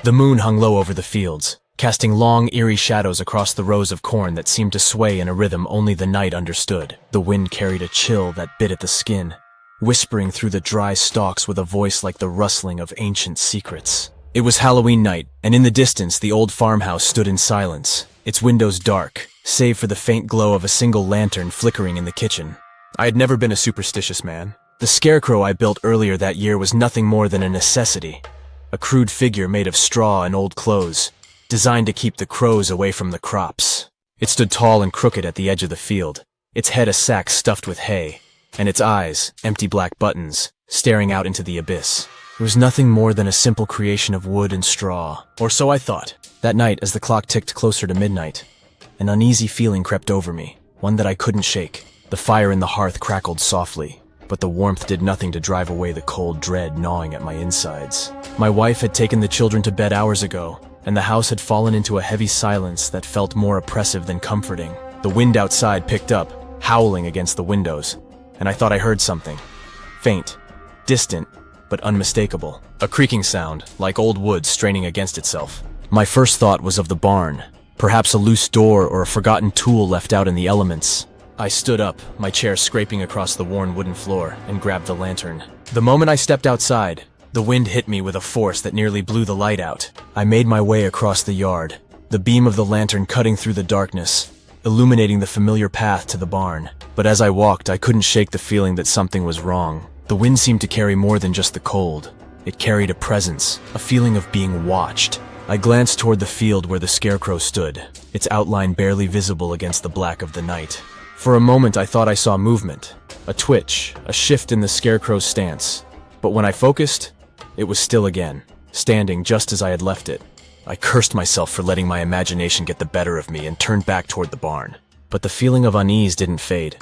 The moon hung low over the fields, casting long, eerie shadows across the rows of corn that seemed to sway in a rhythm only the night understood. The wind carried a chill that bit at the skin, whispering through the dry stalks with a voice like the rustling of ancient secrets. It was Halloween night, and in the distance the old farmhouse stood in silence, its windows dark, save for the faint glow of a single lantern flickering in the kitchen. I had never been a superstitious man. The scarecrow I built earlier that year was nothing more than a necessity, a crude figure made of straw and old clothes, designed to keep the crows away from the crops. It stood tall and crooked at the edge of the field, its head a sack stuffed with hay, and its eyes, empty black buttons, staring out into the abyss. It was nothing more than a simple creation of wood and straw, or so I thought. That night, as the clock ticked closer to midnight, an uneasy feeling crept over me, one that I couldn't shake. The fire in the hearth crackled softly, but the warmth did nothing to drive away the cold dread gnawing at my insides. My wife had taken the children to bed hours ago, and the house had fallen into a heavy silence that felt more oppressive than comforting. The wind outside picked up, howling against the windows, and I thought I heard something. Faint, distant, but unmistakable. A creaking sound, like old wood straining against itself. My first thought was of the barn, perhaps a loose door or a forgotten tool left out in the elements. I stood up, my chair scraping across the worn wooden floor, and grabbed the lantern. The moment I stepped outside, the wind hit me with a force that nearly blew the light out. I made my way across the yard, the beam of the lantern cutting through the darkness, illuminating the familiar path to the barn. But as I walked, I couldn't shake the feeling that something was wrong. The wind seemed to carry more than just the cold. It carried a presence, a feeling of being watched. I glanced toward the field where the scarecrow stood, its outline barely visible against the black of the night. For a moment I thought I saw movement, a twitch, a shift in the scarecrow's stance. But when I focused, it was still again, standing just as I had left it. I cursed myself for letting my imagination get the better of me and turned back toward the barn. But the feeling of unease didn't fade.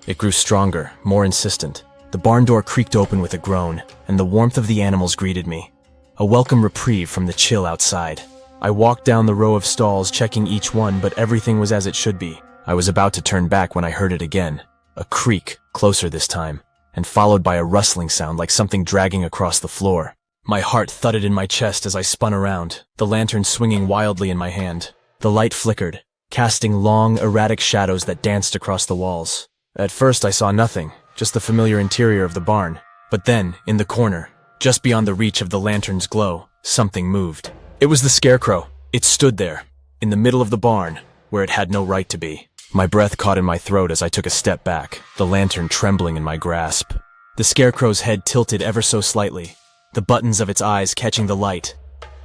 It grew stronger, more insistent. The barn door creaked open with a groan, and the warmth of the animals greeted me. A welcome reprieve from the chill outside. I walked down the row of stalls, checking each one, but everything was as it should be. I was about to turn back when I heard it again. A creak, closer this time, and followed by a rustling sound like something dragging across the floor. My heart thudded in my chest as I spun around, the lantern swinging wildly in my hand. The light flickered, casting long, erratic shadows that danced across the walls. At first I saw nothing, just the familiar interior of the barn. But then, in the corner, just beyond the reach of the lantern's glow, something moved. It was the scarecrow. It stood there, in the middle of the barn, where it had no right to be. My breath caught in my throat as I took a step back, the lantern trembling in my grasp. The scarecrow's head tilted ever so slightly, the buttons of its eyes catching the light,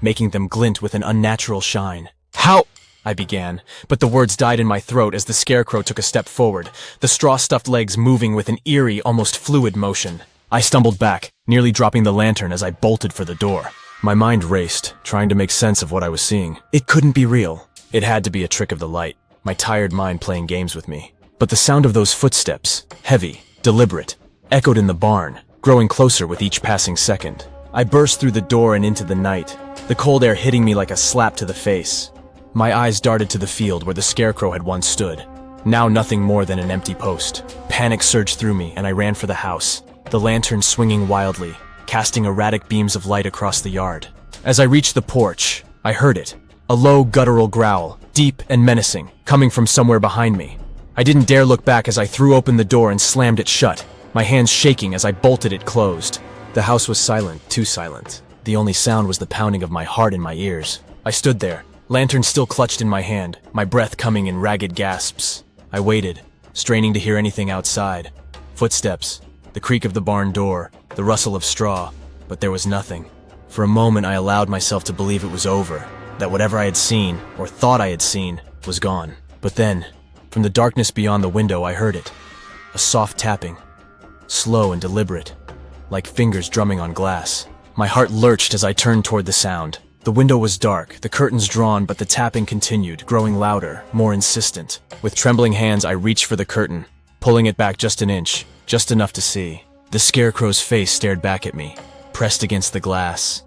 making them glint with an unnatural shine. "How?" I began, but the words died in my throat as the scarecrow took a step forward, the straw-stuffed legs moving with an eerie, almost fluid motion. I stumbled back, nearly dropping the lantern as I bolted for the door. My mind raced, trying to make sense of what I was seeing. It couldn't be real. It had to be a trick of the light, my tired mind playing games with me. But the sound of those footsteps, heavy, deliberate, echoed in the barn, growing closer with each passing second. I burst through the door and into the night, the cold air hitting me like a slap to the face. My eyes darted to the field where the scarecrow had once stood, now nothing more than an empty post. Panic surged through me and I ran for the house, the lantern swinging wildly, casting erratic beams of light across the yard. As I reached the porch, I heard it, a low guttural growl, deep and menacing, coming from somewhere behind me. I didn't dare look back as I threw open the door and slammed it shut, my hands shaking as I bolted it closed. The house was silent, too silent. The only sound was the pounding of my heart in my ears. I stood there, lantern still clutched in my hand, my breath coming in ragged gasps. I waited, straining to hear anything outside. Footsteps, the creak of the barn door, the rustle of straw, but there was nothing. For a moment I allowed myself to believe it was over, that whatever I had seen, or thought I had seen, was gone. But then, from the darkness beyond the window I heard it. A soft tapping, slow and deliberate, like fingers drumming on glass. My heart lurched as I turned toward the sound. The window was dark, the curtains drawn, but the tapping continued, growing louder, more insistent. With trembling hands I reached for the curtain, pulling it back just an inch, just enough to see. The scarecrow's face stared back at me, pressed against the glass,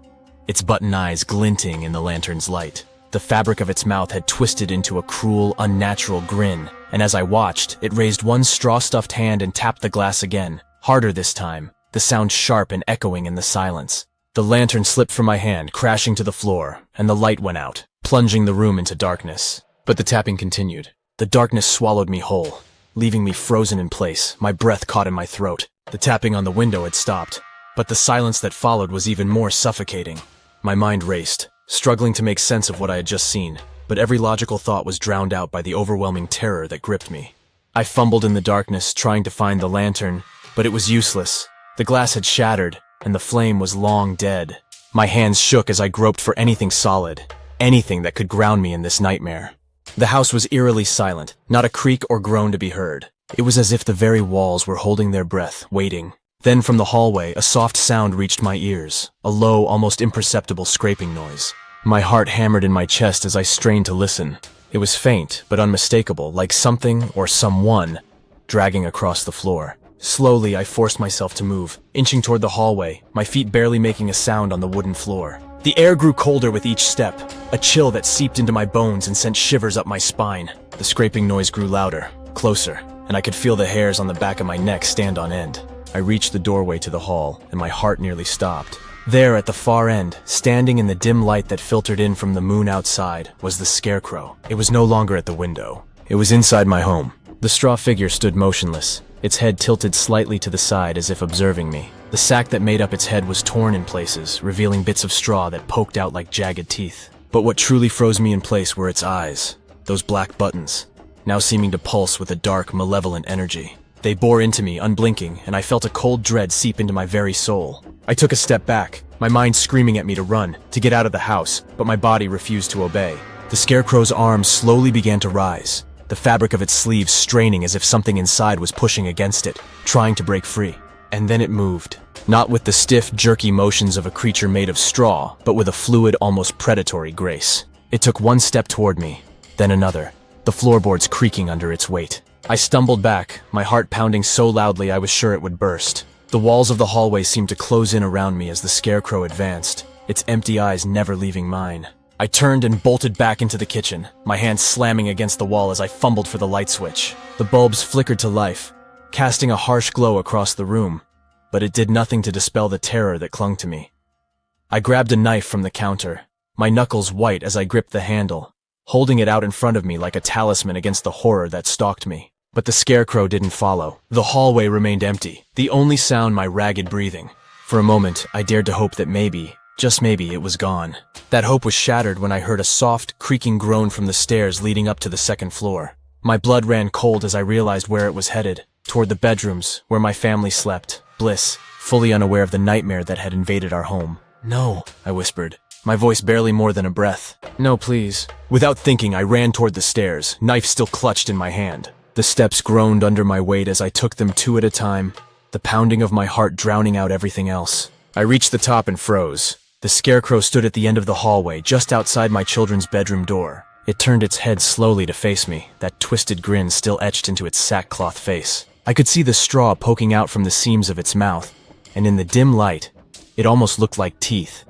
its button eyes glinting in the lantern's light. The fabric of its mouth had twisted into a cruel, unnatural grin, and as I watched, it raised one straw-stuffed hand and tapped the glass again, harder this time, the sound sharp and echoing in the silence. The lantern slipped from my hand, crashing to the floor, and the light went out, plunging the room into darkness. But the tapping continued. The darkness swallowed me whole, leaving me frozen in place, my breath caught in my throat. The tapping on the window had stopped, but the silence that followed was even more suffocating. My mind raced, struggling to make sense of what I had just seen, but every logical thought was drowned out by the overwhelming terror that gripped me. I fumbled in the darkness, trying to find the lantern, but it was useless. The glass had shattered, and the flame was long dead. My hands shook as I groped for anything solid, anything that could ground me in this nightmare. The house was eerily silent, not a creak or groan to be heard. It was as if the very walls were holding their breath, waiting. Then from the hallway, a soft sound reached my ears, a low, almost imperceptible scraping noise. My heart hammered in my chest as I strained to listen. It was faint, but unmistakable, like something or someone dragging across the floor. Slowly, I forced myself to move, inching toward the hallway, my feet barely making a sound on the wooden floor. The air grew colder with each step, a chill that seeped into my bones and sent shivers up my spine. The scraping noise grew louder, closer, and I could feel the hairs on the back of my neck stand on end. I reached the doorway to the hall, and my heart nearly stopped. There, at the far end, standing in the dim light that filtered in from the moon outside, was the Scarecrow. It was no longer at the window. It was inside my home. The straw figure stood motionless, its head tilted slightly to the side as if observing me. The sack that made up its head was torn in places, revealing bits of straw that poked out like jagged teeth. But what truly froze me in place were its eyes, those black buttons, now seeming to pulse with a dark, malevolent energy. They bore into me, unblinking, and I felt a cold dread seep into my very soul. I took a step back, my mind screaming at me to run, to get out of the house, but my body refused to obey. The Scarecrow's arms slowly began to rise, the fabric of its sleeves straining as if something inside was pushing against it, trying to break free. And then it moved. Not with the stiff, jerky motions of a creature made of straw, but with a fluid, almost predatory grace. It took one step toward me, then another, the floorboards creaking under its weight. I stumbled back, my heart pounding so loudly I was sure it would burst. The walls of the hallway seemed to close in around me as the Scarecrow advanced, its empty eyes never leaving mine. I turned and bolted back into the kitchen, my hands slamming against the wall as I fumbled for the light switch. The bulbs flickered to life, casting a harsh glow across the room, but it did nothing to dispel the terror that clung to me. I grabbed a knife from the counter, my knuckles white as I gripped the handle, holding it out in front of me like a talisman against the horror that stalked me. But the Scarecrow didn't follow. The hallway remained empty, the only sound my ragged breathing. For a moment, I dared to hope that maybe, just maybe, it was gone. That hope was shattered when I heard a soft, creaking groan from the stairs leading up to the second floor. My blood ran cold as I realized where it was headed, toward the bedrooms, where my family slept, Bliss, fully unaware of the nightmare that had invaded our home. "No," I whispered, my voice barely more than a breath. "No, please." Without thinking, I ran toward the stairs, knife still clutched in my hand. The steps groaned under my weight as I took them two at a time, the pounding of my heart drowning out everything else. I reached the top and froze. The Scarecrow stood at the end of the hallway, just outside my children's bedroom door. It turned its head slowly to face me, that twisted grin still etched into its sackcloth face. I could see the straw poking out from the seams of its mouth, and in the dim light, it almost looked like teeth.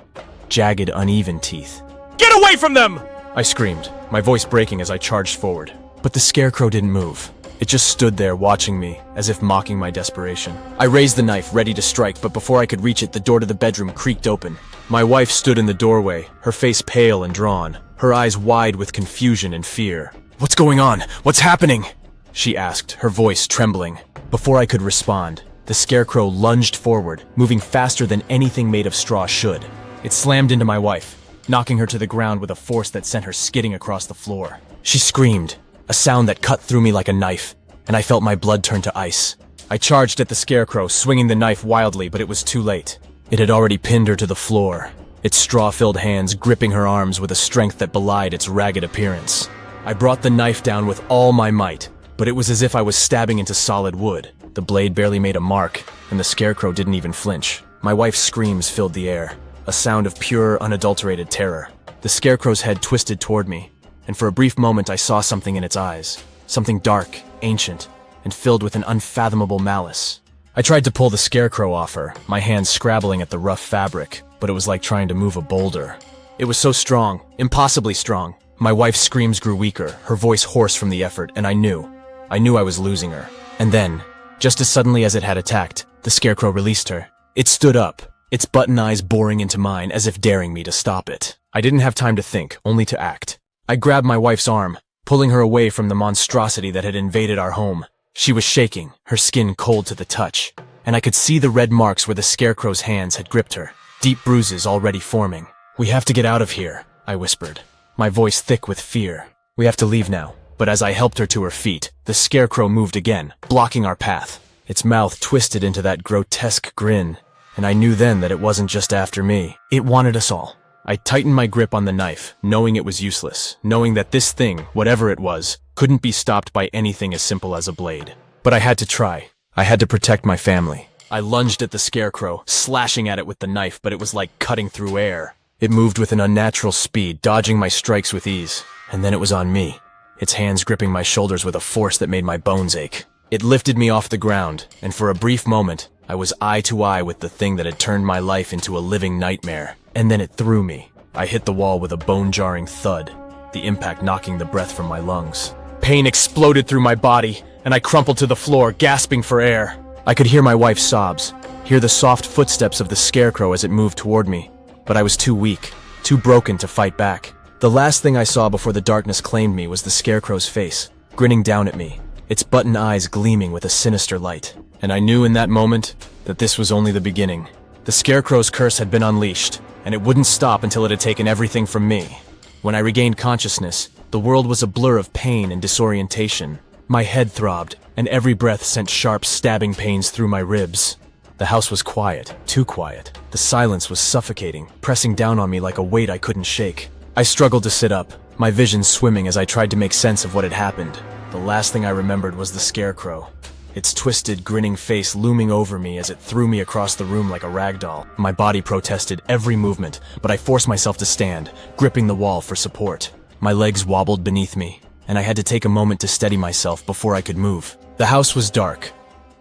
Jagged, uneven teeth. "Get away from them!" I screamed, my voice breaking as I charged forward. But the Scarecrow didn't move. It just stood there watching me, as if mocking my desperation. I raised the knife, ready to strike, but before I could reach it, the door to the bedroom creaked open. My wife stood in the doorway, her face pale and drawn, her eyes wide with confusion and fear. "What's going on? What's happening?" she asked, her voice trembling. Before I could respond, the Scarecrow lunged forward, moving faster than anything made of straw should. It slammed into my wife, knocking her to the ground with a force that sent her skidding across the floor. She screamed, a sound that cut through me like a knife, and I felt my blood turn to ice. I charged at the Scarecrow, swinging the knife wildly, but it was too late. It had already pinned her to the floor, its straw-filled hands gripping her arms with a strength that belied its ragged appearance. I brought the knife down with all my might, but it was as if I was stabbing into solid wood. The blade barely made a mark, and the Scarecrow didn't even flinch. My wife's screams filled the air, a sound of pure, unadulterated terror. The Scarecrow's head twisted toward me, and for a brief moment I saw something in its eyes. Something dark, ancient, and filled with an unfathomable malice. I tried to pull the Scarecrow off her, my hands scrabbling at the rough fabric, but it was like trying to move a boulder. It was so strong, impossibly strong. My wife's screams grew weaker, her voice hoarse from the effort, and I knew I was losing her. And then, just as suddenly as it had attacked, the Scarecrow released her. It stood up, its button eyes boring into mine as if daring me to stop it. I didn't have time to think, only to act. I grabbed my wife's arm, pulling her away from the monstrosity that had invaded our home. She was shaking, her skin cold to the touch, and I could see the red marks where the Scarecrow's hands had gripped her, deep bruises already forming. "We have to get out of here," I whispered, my voice thick with fear. "We have to leave now." But as I helped her to her feet, the Scarecrow moved again, blocking our path. Its mouth twisted into that grotesque grin, and I knew then that it wasn't just after me. It wanted us all. I tightened my grip on the knife, knowing it was useless, knowing that this thing, whatever it was, couldn't be stopped by anything as simple as a blade. But I had to try. I had to protect my family. I lunged at the Scarecrow, slashing at it with the knife, but it was like cutting through air. It moved with an unnatural speed, dodging my strikes with ease. And then it was on me, its hands gripping my shoulders with a force that made my bones ache. It lifted me off the ground, and for a brief moment, I was eye to eye with the thing that had turned my life into a living nightmare. And then it threw me. I hit the wall with a bone-jarring thud, the impact knocking the breath from my lungs. Pain exploded through my body, and I crumpled to the floor, gasping for air. I could hear my wife's sobs, hear the soft footsteps of the Scarecrow as it moved toward me, but I was too weak, too broken to fight back. The last thing I saw before the darkness claimed me was the Scarecrow's face, grinning down at me, its button eyes gleaming with a sinister light. And I knew in that moment that this was only the beginning. The Scarecrow's curse had been unleashed, and it wouldn't stop until it had taken everything from me. When I regained consciousness, the world was a blur of pain and disorientation. My head throbbed, and every breath sent sharp, stabbing pains through my ribs. The house was quiet, too quiet. The silence was suffocating, pressing down on me like a weight I couldn't shake. I struggled to sit up, my vision swimming as I tried to make sense of what had happened. The last thing I remembered was the Scarecrow, its twisted, grinning face looming over me as it threw me across the room like a rag doll. My body protested every movement, but I forced myself to stand, gripping the wall for support. My legs wobbled beneath me, and I had to take a moment to steady myself before I could move. The house was dark,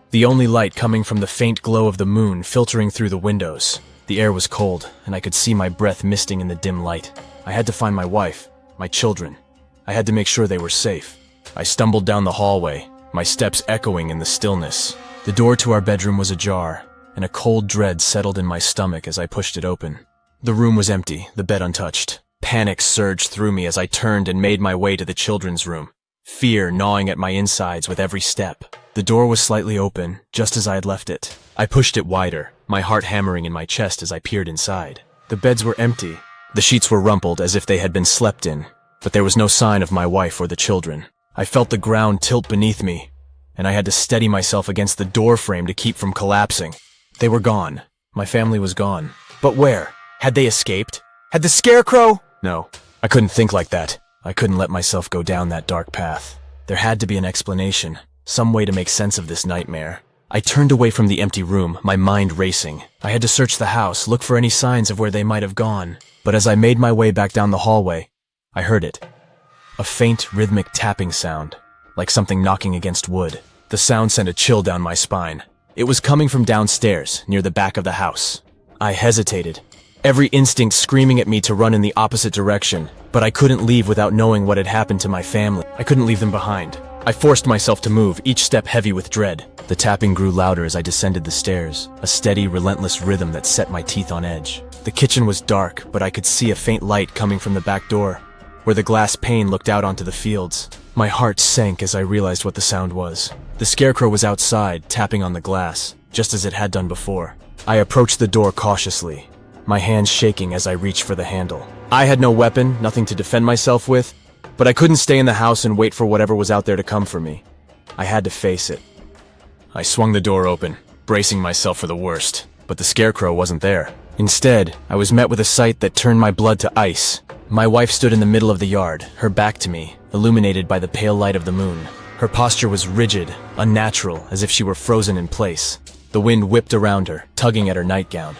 the only light coming from the faint glow of the moon filtering through the windows. The air was cold, and I could see my breath misting in the dim light. I had to find my wife, my children. I had to make sure they were safe. I stumbled down the hallway, my steps echoing in the stillness. The door to our bedroom was ajar, and a cold dread settled in my stomach as I pushed it open. The room was empty, the bed untouched. Panic surged through me as I turned and made my way to the children's room, fear gnawing at my insides with every step. The door was slightly open, just as I had left it. I pushed it wider, my heart hammering in my chest as I peered inside. The beds were empty. The sheets were rumpled as if they had been slept in, but there was no sign of my wife or the children. I felt the ground tilt beneath me, and I had to steady myself against the door frame to keep from collapsing. They were gone. My family was gone. But where? Had they escaped? Had the Scarecrow? No, I couldn't think like that. I couldn't let myself go down that dark path. There had to be an explanation, some way to make sense of this nightmare. I turned away from the empty room, my mind racing. I had to search the house, look for any signs of where they might have gone. But as I made my way back down the hallway, I heard it. A faint, rhythmic tapping sound, like something knocking against wood. The sound sent a chill down my spine. It was coming from downstairs, near the back of the house. I hesitated, every instinct screaming at me to run in the opposite direction, but I couldn't leave without knowing what had happened to my family. I couldn't leave them behind. I forced myself to move, each step heavy with dread. The tapping grew louder as I descended the stairs, a steady, relentless rhythm that set my teeth on edge. The kitchen was dark, but I could see a faint light coming from the back door, where the glass pane looked out onto the fields. My heart sank as I realized what the sound was. The Scarecrow was outside, tapping on the glass, just as it had done before. I approached the door cautiously, my hands shaking as I reached for the handle. I had no weapon, nothing to defend myself with, but I couldn't stay in the house and wait for whatever was out there to come for me. I had to face it. I swung the door open, bracing myself for the worst, but the Scarecrow wasn't there. Instead, I was met with a sight that turned my blood to ice. My wife stood in the middle of the yard, her back to me, illuminated by the pale light of the moon. Her posture was rigid, unnatural, as if she were frozen in place. The wind whipped around her, tugging at her nightgown.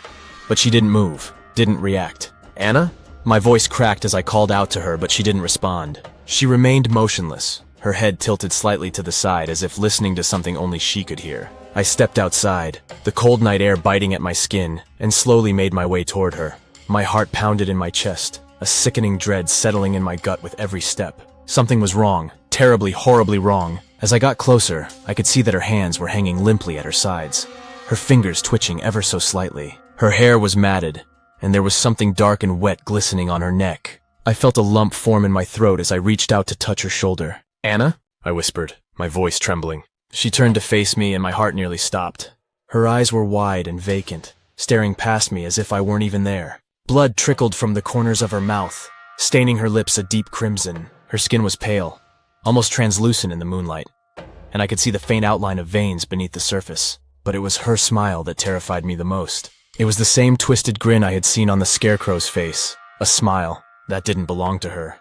But she didn't move, didn't react. "Anna?" My voice cracked as I called out to her, but she didn't respond. She remained motionless, her head tilted slightly to the side as if listening to something only she could hear. I stepped outside, the cold night air biting at my skin, and slowly made my way toward her. My heart pounded in my chest, a sickening dread settling in my gut with every step. Something was wrong, terribly, horribly wrong. As I got closer, I could see that her hands were hanging limply at her sides, her fingers twitching ever so slightly. Her hair was matted, and there was something dark and wet glistening on her neck. I felt a lump form in my throat as I reached out to touch her shoulder. "Anna?" I whispered, my voice trembling. She turned to face me and my heart nearly stopped. Her eyes were wide and vacant, staring past me as if I weren't even there. Blood trickled from the corners of her mouth, staining her lips a deep crimson. Her skin was pale, almost translucent in the moonlight, and I could see the faint outline of veins beneath the surface. But it was her smile that terrified me the most. It was the same twisted grin I had seen on the Scarecrow's face, a smile that didn't belong to her,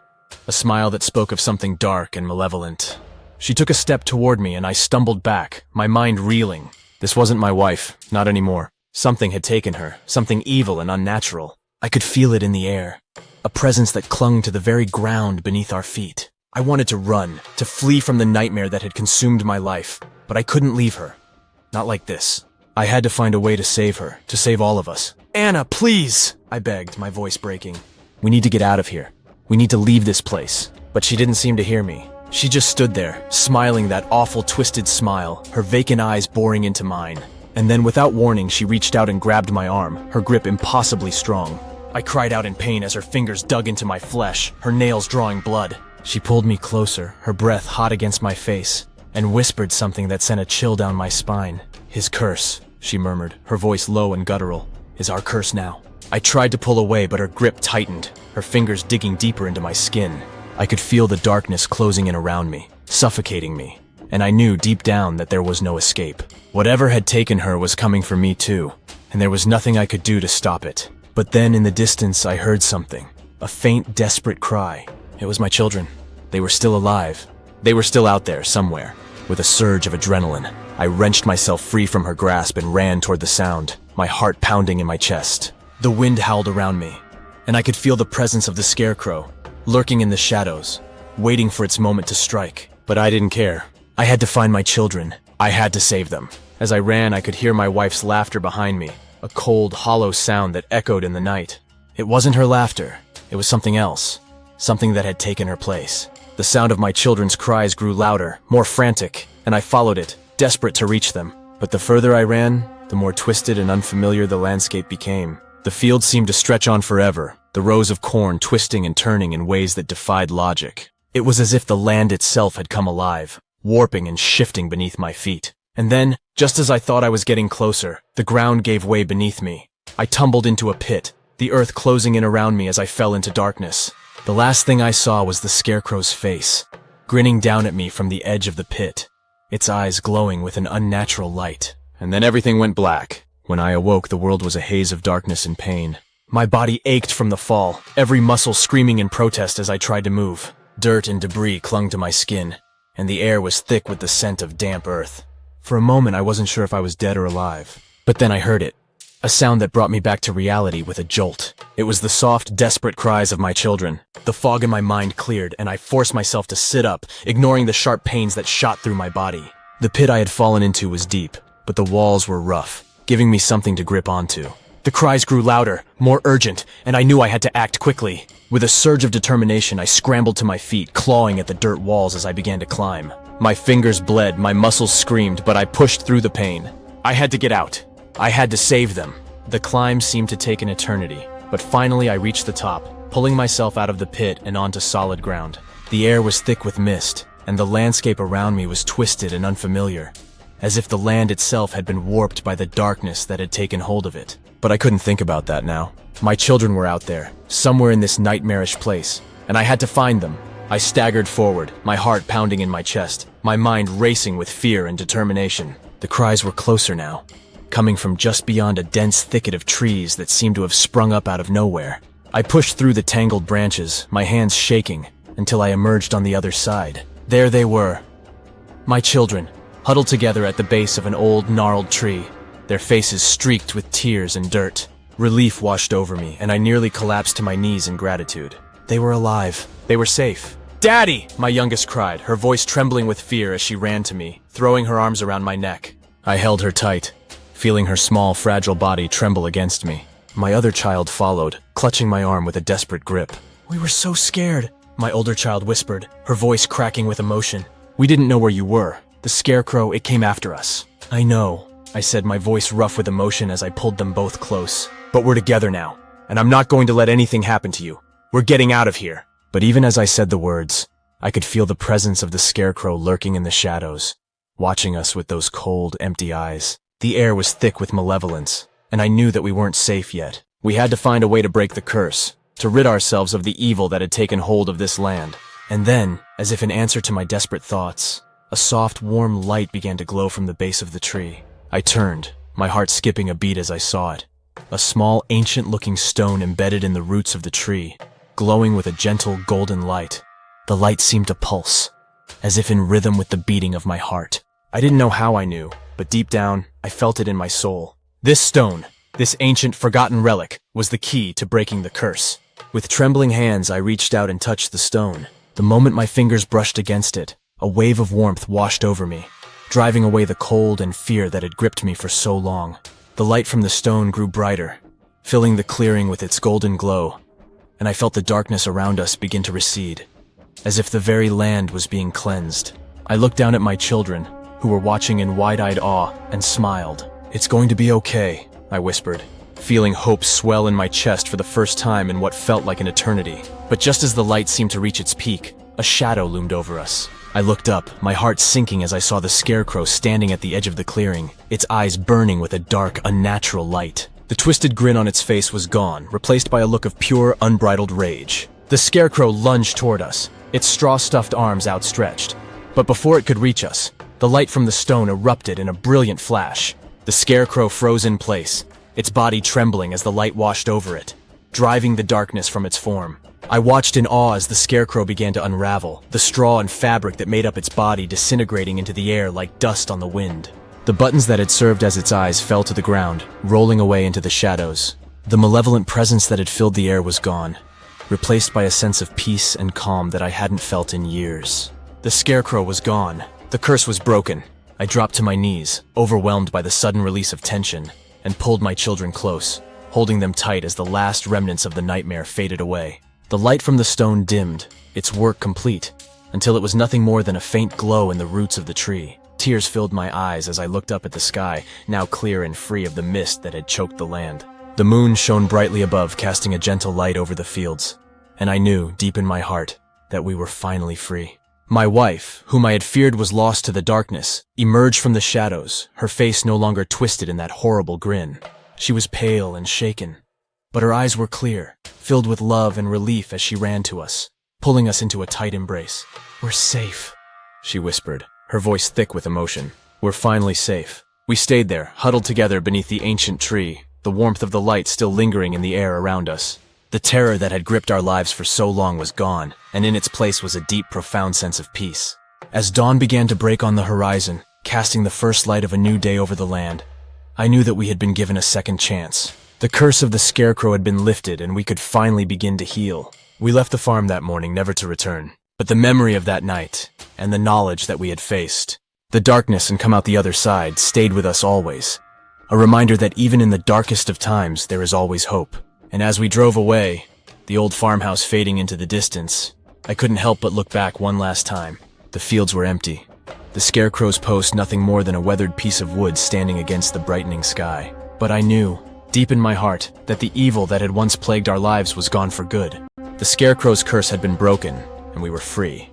a smile that spoke of something dark and malevolent. She took a step toward me and I stumbled back, my mind reeling. This wasn't my wife, not anymore. Something had taken her, something evil and unnatural. I could feel it in the air, a presence that clung to the very ground beneath our feet. I wanted to run, to flee from the nightmare that had consumed my life, but I couldn't leave her. Not like this. I had to find a way to save her, to save all of us. "Anna, please!" I begged, my voice breaking. "We need to get out of here. We need to leave this place." But she didn't seem to hear me. She just stood there, smiling that awful twisted smile, her vacant eyes boring into mine. And then without warning, she reached out and grabbed my arm, her grip impossibly strong. I cried out in pain as her fingers dug into my flesh, her nails drawing blood. She pulled me closer, her breath hot against my face, and whispered something that sent a chill down my spine. "His curse," she murmured, her voice low and guttural, "is our curse now." I tried to pull away, but her grip tightened, her fingers digging deeper into my skin. I could feel the darkness closing in around me, suffocating me, and I knew deep down that there was no escape. Whatever had taken her was coming for me too, and there was nothing I could do to stop it. But then in the distance I heard something, a faint, desperate cry. It was my children. They were still alive. They were still out there, somewhere. With a surge of adrenaline, I wrenched myself free from her grasp and ran toward the sound, my heart pounding in my chest. The wind howled around me, and I could feel the presence of the Scarecrow, lurking in the shadows, waiting for its moment to strike. But I didn't care. I had to find my children. I had to save them. As I ran, I could hear my wife's laughter behind me, a cold, hollow sound that echoed in the night. It wasn't her laughter. It was something else, something that had taken her place. The sound of my children's cries grew louder, more frantic, and I followed it, desperate to reach them. But the further I ran, the more twisted and unfamiliar the landscape became. The field seemed to stretch on forever, the rows of corn twisting and turning in ways that defied logic. It was as if the land itself had come alive, warping and shifting beneath my feet. And then, just as I thought I was getting closer, the ground gave way beneath me. I tumbled into a pit, the earth closing in around me as I fell into darkness. The last thing I saw was the Scarecrow's face, grinning down at me from the edge of the pit, its eyes glowing with an unnatural light. And then everything went black. When I awoke, the world was a haze of darkness and pain. My body ached from the fall, every muscle screaming in protest as I tried to move. Dirt and debris clung to my skin, and the air was thick with the scent of damp earth. For a moment, I wasn't sure if I was dead or alive. But then I heard it. A sound that brought me back to reality with a jolt. It was the soft, desperate cries of my children. The fog in my mind cleared, and I forced myself to sit up, ignoring the sharp pains that shot through my body. The pit I had fallen into was deep, but the walls were rough, giving me something to grip onto. The cries grew louder, more urgent, and I knew I had to act quickly. With a surge of determination, I scrambled to my feet, clawing at the dirt walls as I began to climb. My fingers bled, my muscles screamed, but I pushed through the pain. I had to get out. I had to save them. The climb seemed to take an eternity, but finally I reached the top, pulling myself out of the pit and onto solid ground. The air was thick with mist, and the landscape around me was twisted and unfamiliar, as if the land itself had been warped by the darkness that had taken hold of it. But I couldn't think about that now. My children were out there, somewhere in this nightmarish place, and I had to find them. I staggered forward, my heart pounding in my chest, my mind racing with fear and determination. The cries were closer now, coming from just beyond a dense thicket of trees that seemed to have sprung up out of nowhere. I pushed through the tangled branches, my hands shaking, until I emerged on the other side. There they were, my children, huddled together at the base of an old, gnarled tree, their faces streaked with tears and dirt. Relief washed over me, and I nearly collapsed to my knees in gratitude. They were alive. They were safe. "Daddy!" my youngest cried, her voice trembling with fear as she ran to me, throwing her arms around my neck. I held her tight, feeling her small, fragile body tremble against me. My other child followed, clutching my arm with a desperate grip. "We were so scared," my older child whispered, her voice cracking with emotion. "We didn't know where you were. The Scarecrow, it came after us." "I know," I said, my voice rough with emotion as I pulled them both close. But we're together now, and I'm not going to let anything happen to you. We're getting out of here." But even as I said the words, I could feel the presence of the Scarecrow lurking in the shadows, watching us with those cold, empty eyes. The air was thick with malevolence, and I knew that we weren't safe yet. We had to find a way to break the curse, to rid ourselves of the evil that had taken hold of this land. And then, as if in answer to my desperate thoughts, a soft, warm light began to glow from the base of the tree. I turned, my heart skipping a beat as I saw it. A small, ancient-looking stone embedded in the roots of the tree, glowing with a gentle, golden light. The light seemed to pulse, as if in rhythm with the beating of my heart. I didn't know how I knew, but deep down, I felt it in my soul. This stone, this ancient, forgotten relic, was the key to breaking the curse. With trembling hands, I reached out and touched the stone. The moment my fingers brushed against it, a wave of warmth washed over me, driving away the cold and fear that had gripped me for so long. The light from the stone grew brighter, filling the clearing with its golden glow, and I felt the darkness around us begin to recede, as if the very land was being cleansed. I looked down at my children, who were watching in wide-eyed awe, and smiled. "It's going to be okay," I whispered, feeling hope swell in my chest for the first time in what felt like an eternity. But just as the light seemed to reach its peak, a shadow loomed over us. I looked up, my heart sinking as I saw the Scarecrow standing at the edge of the clearing, its eyes burning with a dark, unnatural light. The twisted grin on its face was gone, replaced by a look of pure, unbridled rage. The Scarecrow lunged toward us, its straw-stuffed arms outstretched. But before it could reach us, the light from the stone erupted in a brilliant flash. The Scarecrow froze in place, its body trembling as the light washed over it, driving the darkness from its form. I watched in awe as the Scarecrow began to unravel, the straw and fabric that made up its body disintegrating into the air like dust on the wind. The buttons that had served as its eyes fell to the ground, rolling away into the shadows. The malevolent presence that had filled the air was gone, replaced by a sense of peace and calm that I hadn't felt in years. The Scarecrow was gone. The curse was broken. I dropped to my knees, overwhelmed by the sudden release of tension, and pulled my children close, holding them tight as the last remnants of the nightmare faded away. The light from the stone dimmed, its work complete, until it was nothing more than a faint glow in the roots of the tree. Tears filled my eyes as I looked up at the sky, now clear and free of the mist that had choked the land. The moon shone brightly above, casting a gentle light over the fields, and I knew, deep in my heart, that we were finally free. My wife, whom I had feared was lost to the darkness, emerged from the shadows, her face no longer twisted in that horrible grin. She was pale and shaken, but her eyes were clear, filled with love and relief as she ran to us, pulling us into a tight embrace. "We're safe," she whispered, her voice thick with emotion. "We're finally safe." We stayed there, huddled together beneath the ancient tree, the warmth of the light still lingering in the air around us. The terror that had gripped our lives for so long was gone, and in its place was a deep, profound sense of peace. As dawn began to break on the horizon, casting the first light of a new day over the land, I knew that we had been given a second chance. The curse of the Scarecrow had been lifted, and we could finally begin to heal. We left the farm that morning, never to return. But the memory of that night, and the knowledge that we had faced, the darkness and come out the other side, stayed with us always. A reminder that even in the darkest of times, there is always hope. And as we drove away, the old farmhouse fading into the distance, I couldn't help but look back one last time. The fields were empty. The Scarecrow's post nothing more than a weathered piece of wood standing against the brightening sky. But I knew, deep in my heart, that the evil that had once plagued our lives was gone for good. The Scarecrow's curse had been broken, and we were free.